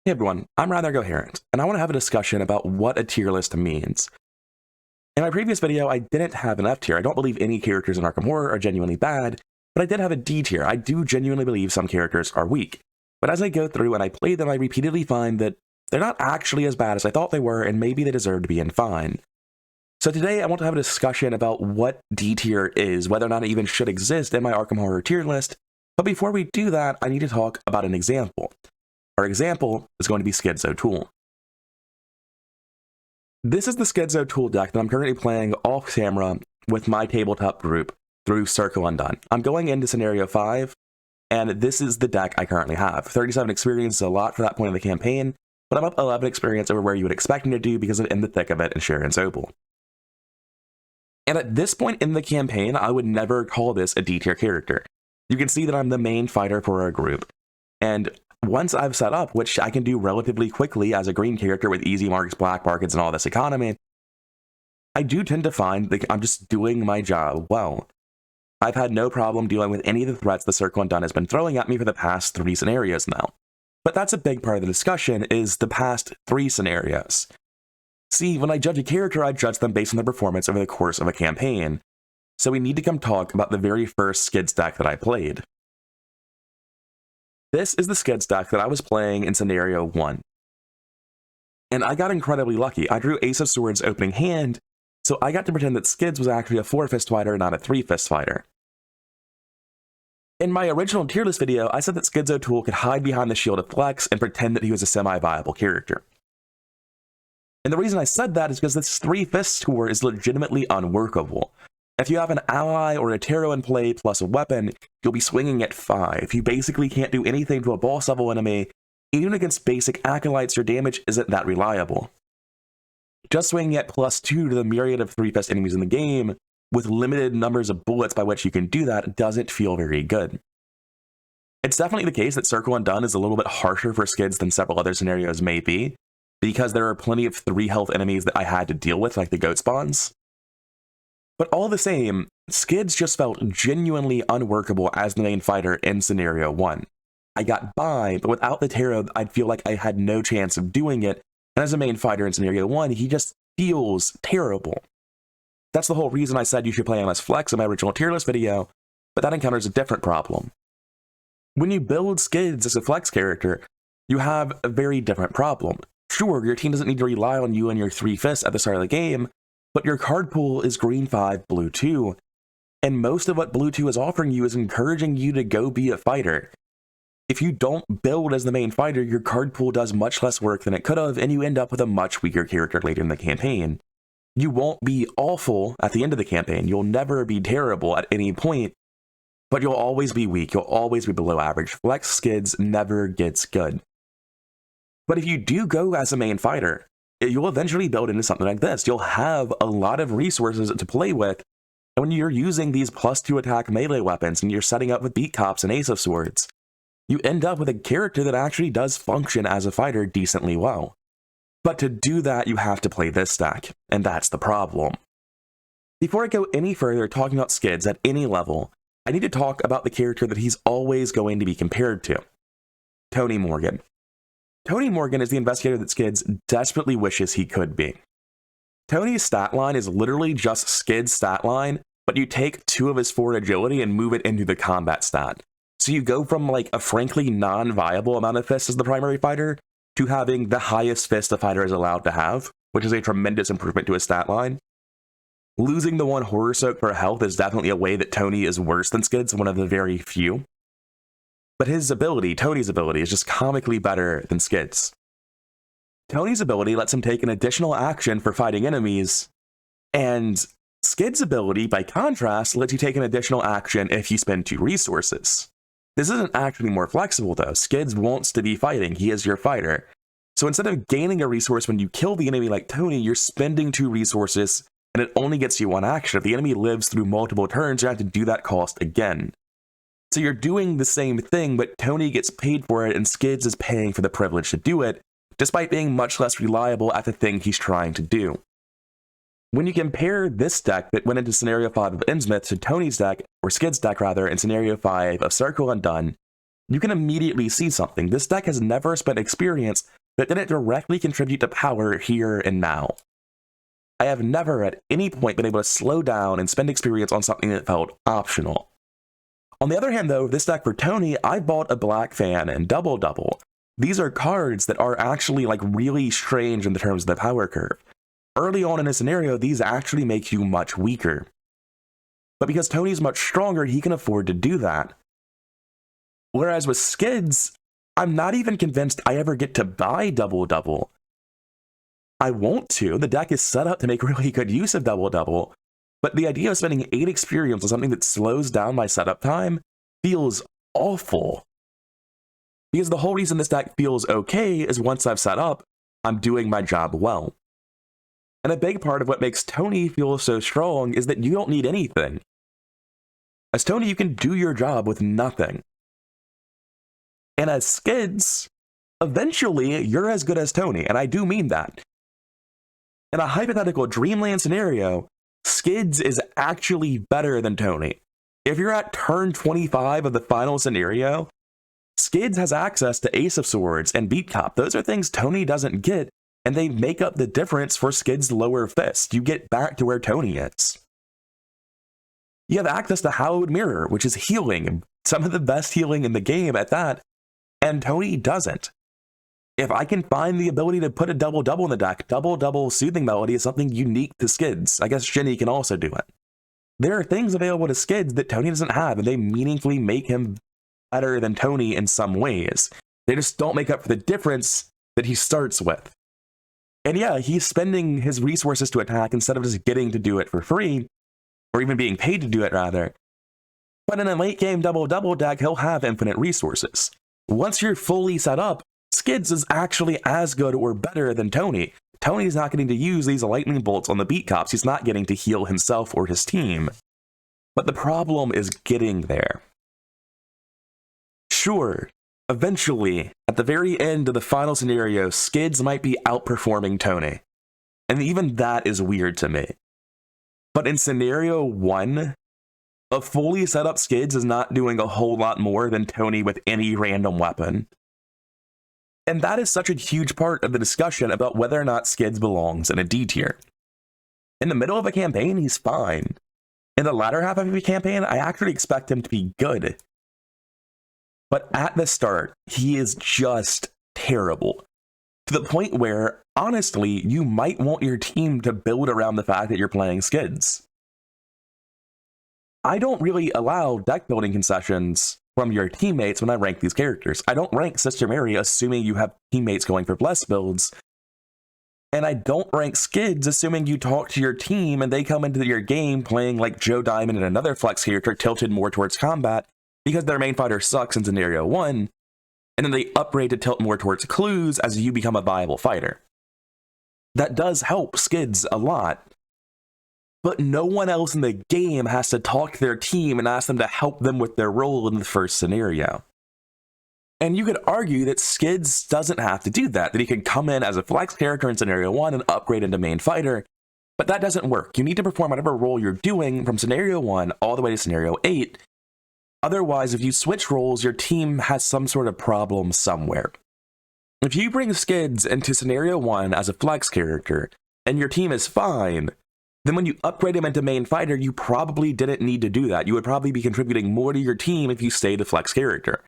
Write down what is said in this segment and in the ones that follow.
Hey everyone, I'm Rather Coherent, and I want to have a discussion about what a tier list means. In my previous video, I didn't have an F tier. I don't believe any characters in Arkham Horror are genuinely bad, but I did have a D tier. I do genuinely believe some characters are weak. But as I go through and I play them, I repeatedly find that they're not actually as bad as I thought they were, and maybe they deserve to be in fine. So today, I want to have a discussion about what D tier is, whether or not it even should exist in my Arkham Horror tier list. But before we do that, I need to talk about an example. Our example is going to be Skids O'Toole. This is the Skids O'Toole deck that I'm currently playing off camera with my tabletop group through Circle Undone. I'm going into Scenario 5, and this is the deck I currently have. 37 experience is a lot for that point in the campaign, but I'm up 11 experience over where you would expect me to do because I'm in the thick of it in Sharon's Opal. And at this point in the campaign, I would never call this a D tier character. You can see that I'm the main fighter for our group, and once I've set up, which I can do relatively quickly as a green character with easy marks, black markets, and all this economy, I do tend to find that I'm just doing my job well. I've had no problem dealing with any of the threats the Circle Undone has been throwing at me for the past 3 scenarios now. But that's a big part of the discussion, is the past 3 scenarios. See, when I judge a character, I judge them based on their performance over the course of a campaign. So we need to come talk about the very first Skids deck that I played. This is the Skids deck that I was playing in Scenario 1. And I got incredibly lucky. I drew Ace of Swords opening hand, so I got to pretend that Skids was actually a 4-fist fighter, not a 3-fist fighter. In my original tier list video, I said that Skids O'Toole could hide behind the Shield of Flex and pretend that he was a semi-viable character. And the reason I said that is because this 3-fist score is legitimately unworkable. If you have an ally or a tarot in play plus a weapon, you'll be swinging at 5. You basically can't do anything to a boss level enemy. Even against basic acolytes, your damage isn't that reliable. Just swinging at +2 to the myriad of 3-fist enemies in the game, with limited numbers of bullets by which you can do that, doesn't feel very good. It's definitely the case that Circle Undone is a little bit harsher for Skids than several other scenarios may be, because there are plenty of 3 health enemies that I had to deal with, like the goat spawns. But all the same, Skids just felt genuinely unworkable as the main fighter in Scenario 1. I got by, but without the tarot, I'd feel like I had no chance of doing it, and as a main fighter in Scenario 1, he just feels terrible. That's the whole reason I said you should play him as Flex in my original tier list video, but that encounters a different problem. When you build Skids as a Flex character, you have a very different problem. Sure, your team doesn't need to rely on you and your 3 fists at the start of the game, but your card pool is green 5, blue 2, and most of what blue 2 is offering you is encouraging you to go be a fighter. If you don't build as the main fighter, your card pool does much less work than it could have, and you end up with a much weaker character later in the campaign. You won't be awful at the end of the campaign, you'll never be terrible at any point, but you'll always be weak, you'll always be below average. Flex Skids never gets good. But if you do go as a main fighter, you'll eventually build into something like this. You'll have a lot of resources to play with, and when you're using these +2 attack melee weapons and you're setting up with Beat Cops and Ace of Swords, you end up with a character that actually does function as a fighter decently well. But to do that, you have to play this deck, and that's the problem. Before I go any further talking about Skids at any level, I need to talk about the character that he's always going to be compared to, Tony Morgan. Tony Morgan is the investigator that Skids desperately wishes he could be. Tony's stat line is literally just Skids' stat line, but you take 2 of his 4 agility and move it into the combat stat. So you go from like a frankly non-viable amount of fists as the primary fighter to having the highest fist a fighter is allowed to have, which is a tremendous improvement to his stat line. Losing the 1 horror soak for health is definitely a way that Tony is worse than Skids, one of the very few. But his ability, Tony's ability, is just comically better than Skids. Tony's ability lets him take an additional action for fighting enemies, and Skids' ability, by contrast, lets you take an additional action if you spend 2 resources. This isn't actually more flexible though. Skids wants to be fighting, he is your fighter. So instead of gaining a resource when you kill the enemy like Tony, you're spending 2 resources, and it only gets you 1 action. If the enemy lives through multiple turns, you have to do that cost again. So you're doing the same thing, but Tony gets paid for it, and Skids is paying for the privilege to do it, despite being much less reliable at the thing he's trying to do. When you compare this deck that went into Scenario 5 of Innsmouth to Tony's deck, or Skids' deck rather, in Scenario 5 of Circle Undone, you can immediately see something. This deck has never spent experience that didn't directly contribute to power here and now. I have never at any point been able to slow down and spend experience on something that felt optional. On the other hand though, this deck for Tony, I bought a Black Fan and Double Double. These are cards that are actually like really strange in the terms of the power curve. Early on in a scenario, these actually make you much weaker. But because Tony's much stronger, he can afford to do that. Whereas with Skids, I'm not even convinced I ever get to buy Double Double. I want to. The deck is set up to make really good use of Double Double, but the idea of spending 8 experience on something that slows down my setup time feels awful. Because the whole reason this deck feels okay is once I've set up, I'm doing my job well. And a big part of what makes Tony feel so strong is that you don't need anything. As Tony, you can do your job with nothing. And as Skids, eventually you're as good as Tony, and I do mean that. In a hypothetical Dreamland scenario, Skids is actually better than Tony. If you're at turn 25 of the final scenario, Skids has access to Ace of Swords and Beat Cop. Those are things Tony doesn't get, and they make up the difference for Skids' lower fist. You get back to where Tony is. You have access to Hallowed Mirror, which is healing, some of the best healing in the game at that, and Tony doesn't. If I can find the ability to put a Double Double in the deck, Double Double Soothing Melody is something unique to Skids. I guess Jenny can also do it. There are things available to Skids that Tony doesn't have, and they meaningfully make him better than Tony in some ways. They just don't make up for the difference that he starts with. And yeah, he's spending his resources to attack instead of just getting to do it for free, or even being paid to do it rather. But in a late game Double Double deck, he'll have infinite resources. Once you're fully set up, Skids is actually as good or better than Tony. Tony's not getting to use these lightning bolts on the Beat Cops. He's not getting to heal himself or his team. But the problem is getting there. Sure, eventually, at the very end of the final scenario, Skids might be outperforming Tony. And even that is weird to me. But in scenario 1, a fully set up Skids is not doing a whole lot more than Tony with any random weapon. And that is such a huge part of the discussion about whether or not Skids belongs in a D tier. In the middle of a campaign, he's fine. In the latter half of a campaign, I actually expect him to be good. But at the start, he is just terrible. To the point where, honestly, you might want your team to build around the fact that you're playing Skids. I don't really allow deck building concessions from your teammates when I rank these characters. I don't rank Sister Mary assuming you have teammates going for bless builds. And I don't rank Skids assuming you talk to your team and they come into your game playing like Joe Diamond and another flex character tilted more towards combat because their main fighter sucks in scenario 1, and then they upgrade to tilt more towards clues as you become a viable fighter. That does help Skids a lot, but no one else in the game has to talk to their team and ask them to help them with their role in the first scenario. And you could argue that Skids doesn't have to do that he can come in as a flex character in scenario 1 and upgrade into main fighter, but that doesn't work. You need to perform whatever role you're doing from scenario 1 all the way to scenario 8. Otherwise, if you switch roles, your team has some sort of problem somewhere. If you bring Skids into scenario 1 as a flex character, and your team is fine, then when you upgrade him into main fighter, you probably didn't need to do that. You would probably be contributing more to your team if you stayed a flex character.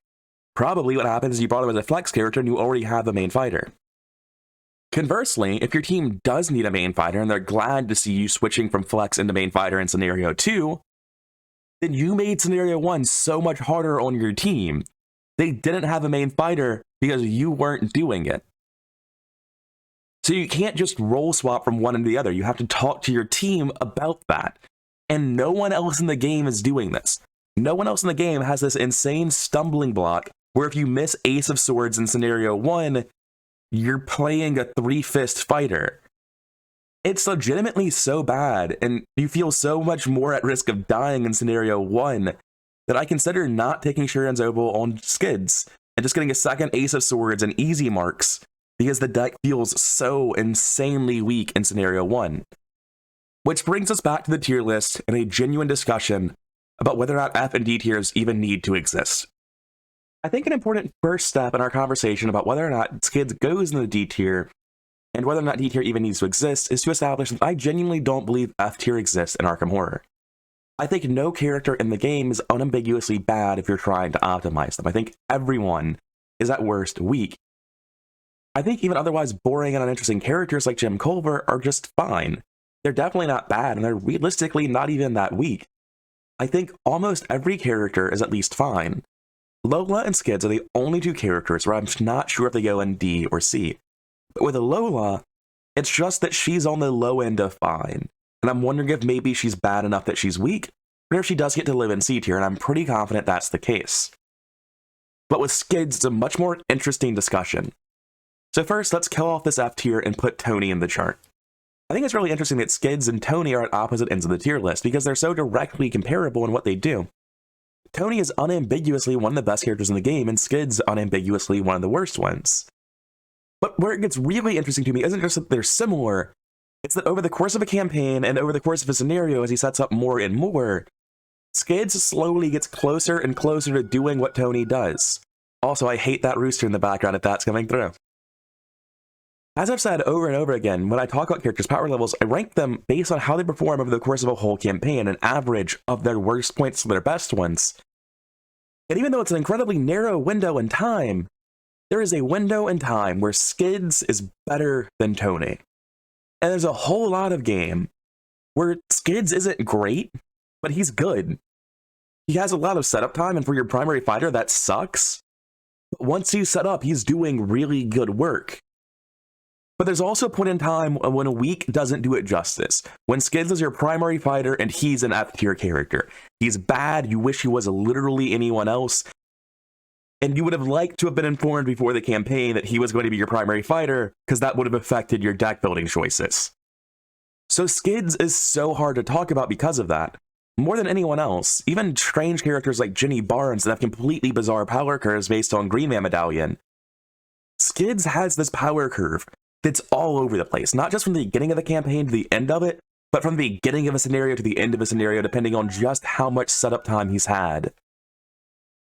Probably what happens is you brought him as a flex character and you already have a main fighter. Conversely, if your team does need a main fighter and they're glad to see you switching from flex into main fighter in scenario 2, then you made scenario 1 so much harder on your team. They didn't have a main fighter because you weren't doing it. So you can't just role swap from one into the other. You have to talk to your team about that. And no one else in the game is doing this. No one else in the game has this insane stumbling block where if you miss Ace of Swords in scenario 1, you're playing a 3-fist fighter. It's legitimately so bad, and you feel so much more at risk of dying in scenario 1 that I consider not taking Sharon Zobel on Skids and just getting a second Ace of Swords and easy marks because the deck feels so insanely weak in scenario 1. Which brings us back to the tier list and a genuine discussion about whether or not F and D tiers even need to exist. I think an important first step in our conversation about whether or not Skids goes in the D tier and whether or not D tier even needs to exist is to establish that I genuinely don't believe F tier exists in Arkham Horror. I think no character in the game is unambiguously bad if you're trying to optimize them. I think everyone is at worst weak. I think even otherwise boring and uninteresting characters like Jim Culver are just fine. They're definitely not bad, and they're realistically not even that weak. I think almost every character is at least fine. Lola and Skids are the only two characters where I'm not sure if they go in D or C. But with Lola, it's just that she's on the low end of fine, and I'm wondering if maybe she's bad enough that she's weak, or if she does get to live in C tier, and I'm pretty confident that's the case. But with Skids, it's a much more interesting discussion. So first, let's kill off this F tier and put Tony in the chart. I think it's really interesting that Skids and Tony are at opposite ends of the tier list because they're so directly comparable in what they do. Tony is unambiguously one of the best characters in the game, and Skids unambiguously one of the worst ones. But where it gets really interesting to me isn't just that they're similar, it's that over the course of a campaign and over the course of a scenario as he sets up more and more, Skids slowly gets closer and closer to doing what Tony does. Also, I hate that rooster in the background if that's coming through. As I've said over and over again, when I talk about characters' power levels, I rank them based on how they perform over the course of a whole campaign, an average of their worst points to their best ones. And even though it's an incredibly narrow window in time, there is a window in time where Skids is better than Tony. And there's a whole lot of game where Skids isn't great, but he's good. He has a lot of setup time, and for your primary fighter, that sucks. But once he's set up, he's doing really good work. But there's also a point in time when a weak doesn't do it justice. When Skids is your primary fighter and he's an F tier character. He's bad, you wish he was literally anyone else. And you would have liked to have been informed before the campaign that he was going to be your primary fighter, because that would have affected your deck building choices. So Skids is so hard to talk about because of that. More than anyone else, even strange characters like Ginny Barnes that have completely bizarre power curves based on Green Man Medallion. Skids has this power curve that's all over the place, not just from the beginning of the campaign to the end of it, but from the beginning of a scenario to the end of a scenario, depending on just how much setup time he's had.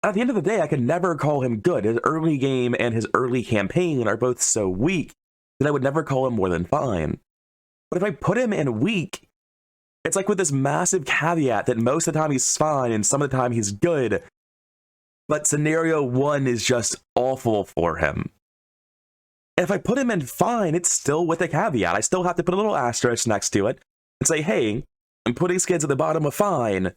At the end of the day, I can never call him good. His early game and his early campaign are both so weak that I would never call him more than fine. But if I put him in weak, it's like with this massive caveat that most of the time he's fine and some of the time he's good, but scenario 1 is just awful for him. And if I put him in fine, it's still with a caveat. I still have to put a little asterisk next to it and say, hey, I'm putting Skids at the bottom of fine,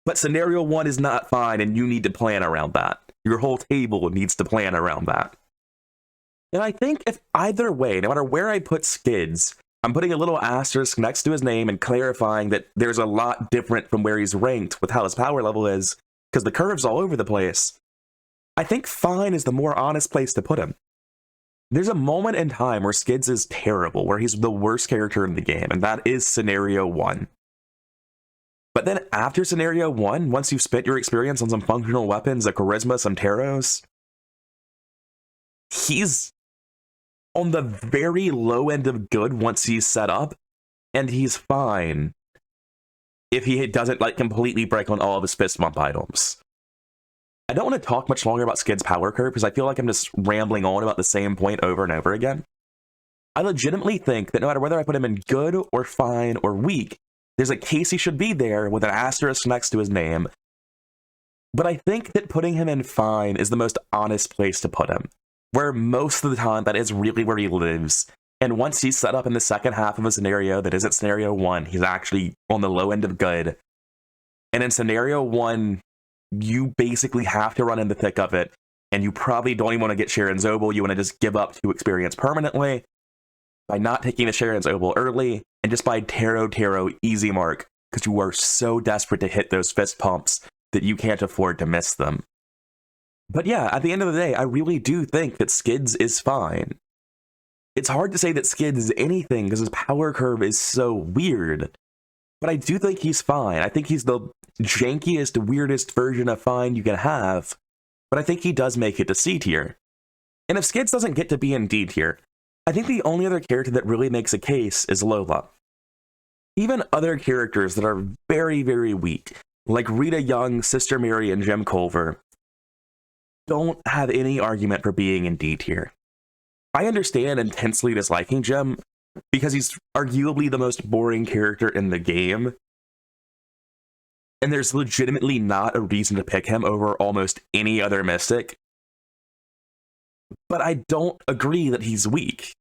but scenario 1 is not fine and you need to plan around that. Your whole table needs to plan around that. And I think if either way, no matter where I put Skids, I'm putting a little asterisk next to his name and clarifying that there's a lot different from where he's ranked with how his power level is, because the curve's all over the place. I think fine is the more honest place to put him. There's a moment in time where Skids is terrible, where he's the worst character in the game, and that is scenario 1. But then after scenario 1, once you've spent your experience on some functional weapons, a charisma, some taros, he's on the very low end of good once he's set up, and he's fine if he doesn't like completely break on all of his fist bump items. I don't want to talk much longer about Skids' power curve because I feel like I'm just rambling on about the same point over and over again. I legitimately think that no matter whether I put him in good or fine or weak, there's a case he should be there with an asterisk next to his name. But I think that putting him in fine is the most honest place to put him, where most of the time that is really where he lives. And once he's set up in the second half of a scenario that isn't scenario 1, he's actually on the low end of good. And in scenario 1, you basically have to run in the thick of it, and you probably don't even want to get Sharon's Obel. You want to just give up 2 experience permanently by not taking the Sharon's Obel early, and just by Taro easy mark, because you are so desperate to hit those fist pumps that you can't afford to miss them. But yeah, at the end of the day, I really do think that Skids is fine. It's hard to say that Skids is anything because his power curve is so weird. But I do think he's fine. I think he's the jankiest, weirdest version of fine you can have. But I think he does make it to C tier. And if Skids doesn't get to be in D tier, I think the only other character that really makes a case is Lola. Even other characters that are very, very weak, like Rita Young, Sister Mary, and Jim Culver, don't have any argument for being in D tier. I understand intensely disliking Jim because he's arguably the most boring character in the game. And there's legitimately not a reason to pick him over almost any other Mystic. But I don't agree that he's weak.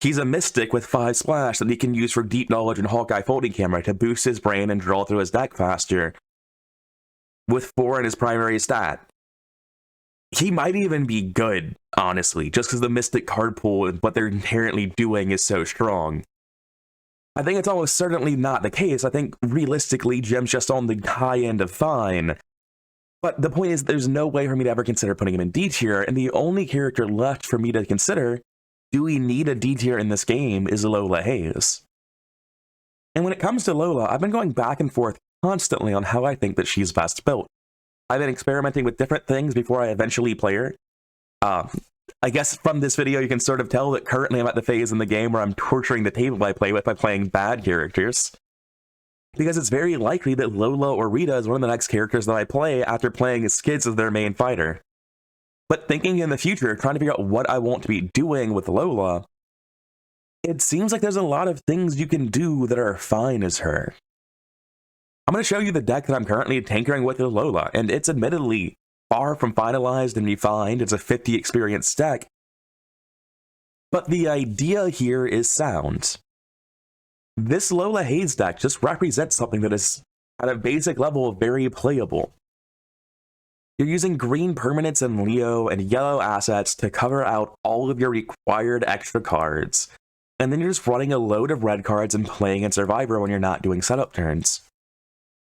He's a Mystic with 5 splash that he can use for Deep Knowledge and Hawkeye Folding Camera to boost his brain and draw through his deck faster, with 4 in his primary stat. He might even be good, honestly, just because the Mystic card pool and what they're inherently doing is so strong. I think it's almost certainly not the case. I think realistically, Jim's just on the high end of fine. But the point is, there's no way for me to ever consider putting him in D tier, and the only character left for me to consider, do we need a D tier in this game, is Lola Hayes. And when it comes to Lola, I've been going back and forth constantly on how I think that she's best built. I've been experimenting with different things before I eventually play her. I guess from this video you can sort of tell that currently I'm at the phase in the game where I'm torturing the table I play with by playing bad characters. Because it's very likely that Lola or Rita is one of the next characters that I play after playing Skids as their main fighter. But thinking in the future, trying to figure out what I want to be doing with Lola, it seems like there's a lot of things you can do that are fine as her. I'm going to show you the deck that I'm currently tinkering with Lola, and it's admittedly far from finalized and refined. It's a 50 experience deck. But the idea here is sound. This Lola Hayes deck just represents something that is, at a basic level, very playable. You're using green permanents and Leo and yellow assets to cover out all of your required extra cards, and then you're just running a load of red cards and playing in Survivor when you're not doing setup turns.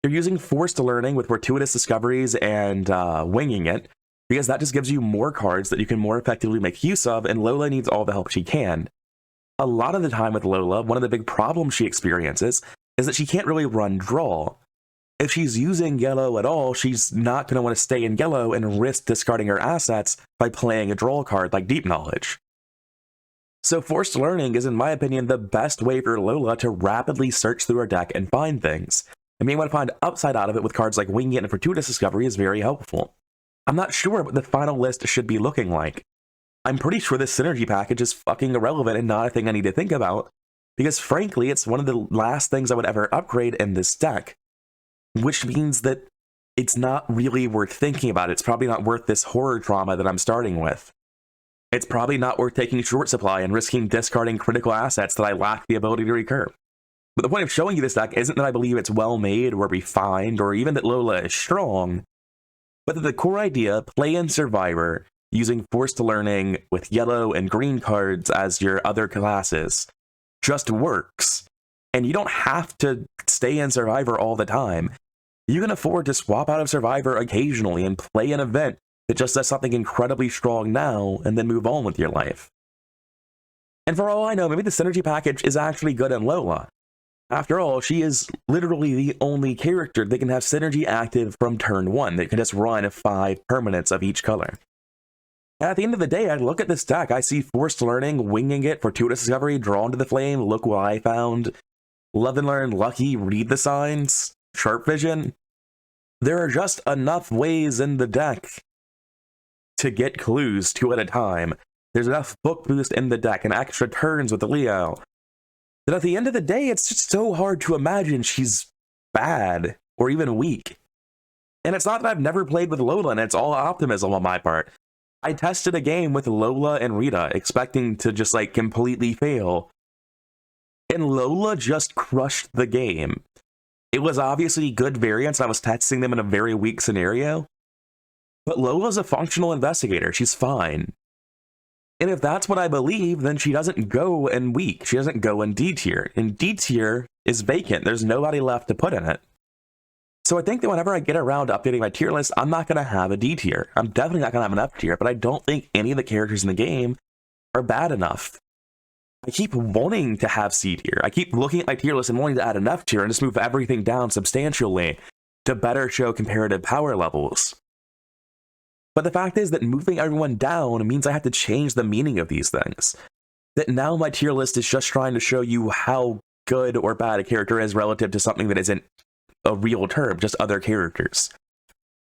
You're using Forced Learning with Fortuitous Discoveries and Winging It, because that just gives you more cards that you can more effectively make use of, and Lola needs all the help she can. A lot of the time with Lola, one of the big problems she experiences is that she can't really run draw. If she's using yellow at all, she's not going to want to stay in yellow and risk discarding her assets by playing a draw card like Deep Knowledge. So Forced Learning is, in my opinion, the best way for Lola to rapidly search through her deck and find things. And being able to find upside out of it with cards like Winging It and Fortuitous Discovery is very helpful. I'm not sure what the final list should be looking like. I'm pretty sure this synergy package is fucking irrelevant and not a thing I need to think about, because frankly, it's one of the last things I would ever upgrade in this deck, which means that it's not really worth thinking about. It's probably not worth this horror trauma that I'm starting with. It's probably not worth taking short supply and risking discarding critical assets that I lack the ability to recur. But the point of showing you this deck isn't that I believe it's well made or refined or even that Lola is strong, but that the core idea, play in Survivor, using Forced Learning with yellow and green cards as your other classes, just works. And you don't have to stay in Survivor all the time. You can afford to swap out of Survivor occasionally and play an event that just does something incredibly strong now and then move on with your life. And for all I know, maybe the synergy package is actually good in Lola. After all, she is literally the only character that can have synergy active from turn 1, that can just run 5 permanents of each color. And at the end of the day, I look at this deck, I see Forced Learning, Winging It, Fortuitous Discovery, Drawn to the Flame, Look What I Found, Love and Learn, Lucky, Read the Signs, Sharp Vision. There are just enough ways in the deck to get clues 2 at a time. There's enough book boost in the deck and extra turns with the Leo that at the end of the day, it's just so hard to imagine she's bad or even weak. And it's not that I've never played with Lola and it's all optimism on my part. I tested a game with Lola and Rita, expecting to just like completely fail. And Lola just crushed the game. It was obviously good variants. I was testing them in a very weak scenario. But Lola's a functional investigator. She's fine. And if that's what I believe, then she doesn't go in weak. She doesn't go in D tier. And D tier is vacant. There's nobody left to put in it. So I think that whenever I get around to updating my tier list, I'm not going to have a D tier. I'm definitely not going to have an F tier, but I don't think any of the characters in the game are bad enough. I keep wanting to have C tier. I keep looking at my tier list and wanting to add an F tier and just move everything down substantially to better show comparative power levels. But the fact is that moving everyone down means I have to change the meaning of these things. That now my tier list is just trying to show you how good or bad a character is relative to something that isn't a real term, just other characters.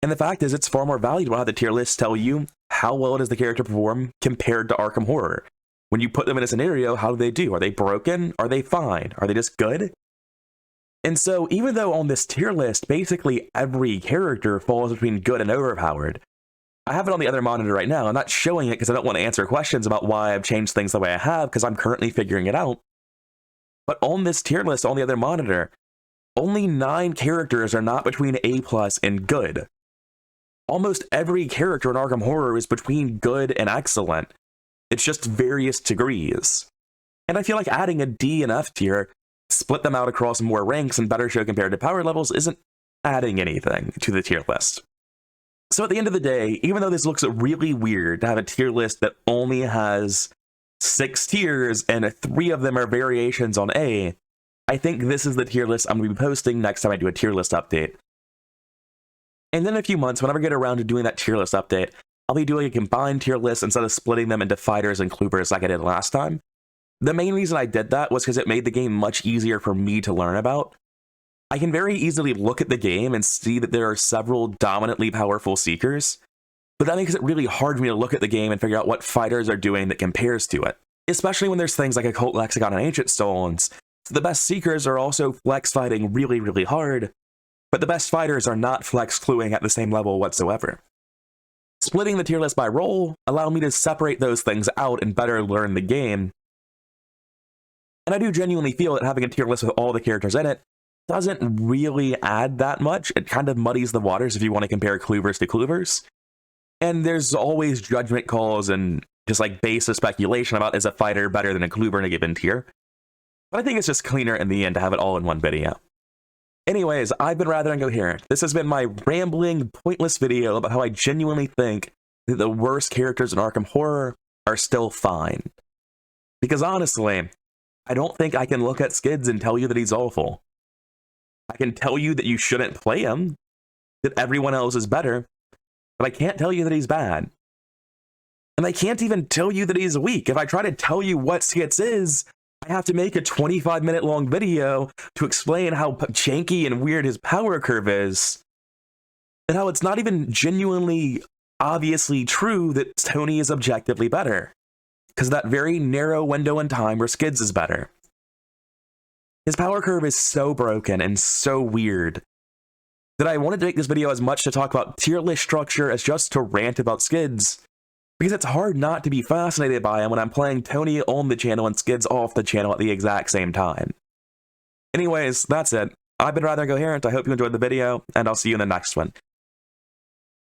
And the fact is, it's far more valuable to have the tier lists tell you how well does the character perform compared to Arkham Horror. When you put them in a scenario, how do they do? Are they broken? Are they fine? Are they just good? And so, even though on this tier list, basically every character falls between good and overpowered, I have it on the other monitor right now. I'm not showing it because I don't want to answer questions about why I've changed things the way I have, because I'm currently figuring it out. But on this tier list on the other monitor, only 9 characters are not between A+ and good. Almost every character in Arkham Horror is between good and excellent. It's just various degrees. And I feel like adding a D and F tier, split them out across more ranks and better show compared to power levels, isn't adding anything to the tier list. So at the end of the day, even though this looks really weird to have a tier list that only has 6 tiers and 3 of them are variations on A, I think this is the tier list I'm going to be posting next time I do a tier list update. And then in a few months, whenever I get around to doing that tier list update, I'll be doing a combined tier list instead of splitting them into fighters and cloopers like I did last time. The main reason I did that was because it made the game much easier for me to learn about. I can very easily look at the game and see that there are several dominantly powerful Seekers, but that makes it really hard for me to look at the game and figure out what fighters are doing that compares to it, especially when there's things like Occult Lexicon and Ancient Stones. So the best Seekers are also flex fighting really, really hard, but the best fighters are not flex cluing at the same level whatsoever. Splitting the tier list by role allowed me to separate those things out and better learn the game. And I do genuinely feel that having a tier list with all the characters in it doesn't really add that much. It kind of muddies the waters if you want to compare cloovers to cloovers. And there's always judgment calls and just like baseless speculation about is a fighter better than a cloover in a given tier. But I think it's just cleaner in the end to have it all in one video. Anyways, I've been rather incoherent. This has been my rambling, pointless video about how I genuinely think that the worst characters in Arkham Horror are still fine. Because honestly, I don't think I can look at Skids and tell you that he's awful. I can tell you that you shouldn't play him, that everyone else is better, but I can't tell you that he's bad. And I can't even tell you that he's weak. If I try to tell you what Skids is, I have to make a 25-minute long video to explain how janky and weird his power curve is, and how it's not even genuinely, obviously true that Tony is objectively better, because that very narrow window in time where Skids is better. His power curve is so broken and so weird that I wanted to make this video as much to talk about tier list structure as just to rant about Skids, because it's hard not to be fascinated by him when I'm playing Tony on the channel and Skids off the channel at the exact same time. Anyways, that's it. I've been rather incoherent. I hope you enjoyed the video, and I'll see you in the next one.